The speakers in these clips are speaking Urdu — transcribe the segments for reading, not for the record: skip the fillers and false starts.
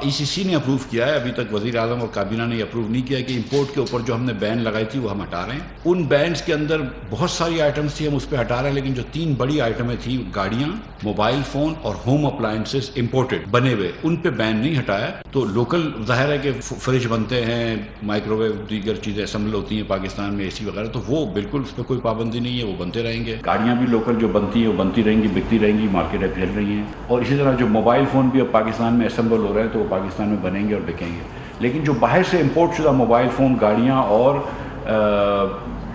ECC نے اپروو کیا ہے، ابھی تک وزیر اعظم اور کابینہ نے اپروو نہیں کیا کہ امپورٹ کے اوپر جو ہم نے بین لگائی تھی وہ ہم ہٹا رہے ہیں۔ ان بینز کے اندر بہت ساری آئٹمس تھی، ہم اس پہ ہٹا رہے ہیں، لیکن جو 3 بڑی آئٹمیں تھیں، گاڑیاں، موبائل فون اور ہوم اپلائنسز امپورٹڈ بنے ہوئے، ان پہ بین نہیں ہٹایا۔ تو لوکل ظاہر ہے کہ فریج بنتے ہیں، مائکرو ویو دیگر چیزیں اسمبل ہوتی ہیں پاکستان میں، AC وغیرہ، تو وہ بالکل اس پہ کوئی پابندی نہیں ہے، وہ بنتے رہیں گے۔ گاڑیاں بھی لوکل جو بنتی ہیں وہ بنتی رہیں گی، بکتی رہیں گی، مارکیٹیں پھیل رہی ہیں، اور اسی طرح جو موبائل فون بھی اب پاکستان میں اسمبل ہو رہے ہیں تو وہ پاکستان میں بنیں گے اور بکیں گے۔ لیکن جو باہر سے امپورٹ شدہ موبائل فون، گاڑیاں اور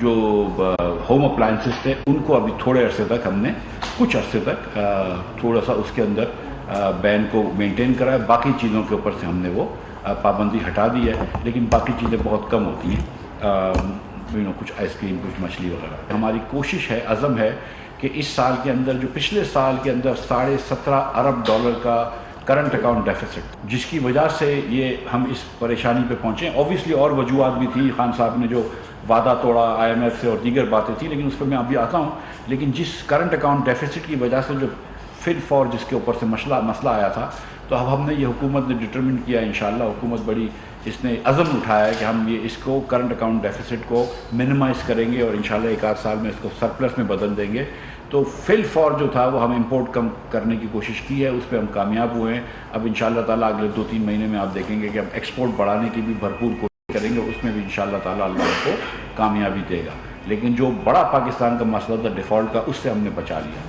جو ہوم اپلائنسز تھے، ان کو ابھی تھوڑے عرصے تک ہم نے کچھ عرصے تک تھوڑا سا اس کے اندر بین کو مینٹین کرا ہے۔ باقی چیزوں کے اوپر سے ہم نے وہ پابندی ہٹا دی ہے، لیکن باقی چیزیں بہت کم ہوتی ہیں، کچھ آئس کریم، کچھ مچھلی وغیرہ۔ ہماری کوشش ہے، عزم ہے کہ اس سال کے اندر، جو پچھلے سال کے اندر $17.5 ارب کا کرنٹ اکاؤنٹ ڈیفیسٹ، جس کی وجہ سے یہ ہم اس پریشانی پہ پہنچے ہیں۔ اوبویسلی اور وجوہات بھی تھی، خان صاحب نے جو وعدہ توڑا IMF سے اور دیگر باتیں تھیں، لیکن اس پہ میں ابھی آتا ہوں۔ لیکن جس کرنٹ اکاؤنٹ ڈیفیسٹ کی وجہ سے جو فور جس کے اوپر سے مسئلہ آیا تھا، تو اب ہم نے یہ حکومت نے ڈٹرمن کیا، انشاءاللہ حکومت بڑی اس نے عزم اٹھایا ہے کہ ہم اس کو کرنٹ اکاؤنٹ ڈیفیسٹ کو منیمائز کریں گے اور انشاءاللہ 1 آدھ سال میں اس کو سرپلس میں بدل دیں گے۔ تو فور جو تھا وہ ہم امپورٹ کم کرنے کی کوشش کی ہے، اس پہ ہم کامیاب ہوئے ہیں۔ اب انشاءاللہ تعالیٰ اگلے 2-3 مہینے میں آپ دیکھیں گے کہ ہم ایکسپورٹ بڑھانے کی بھی بھرپور کوشش کریں گے، اس میں بھی انشاءاللہ تعالیٰ اللہ کو کامیابی دے گا۔ لیکن جو بڑا پاکستان کا مسئلہ تھا ڈیفالٹ کا، اس سے ہم نے بچا لیا۔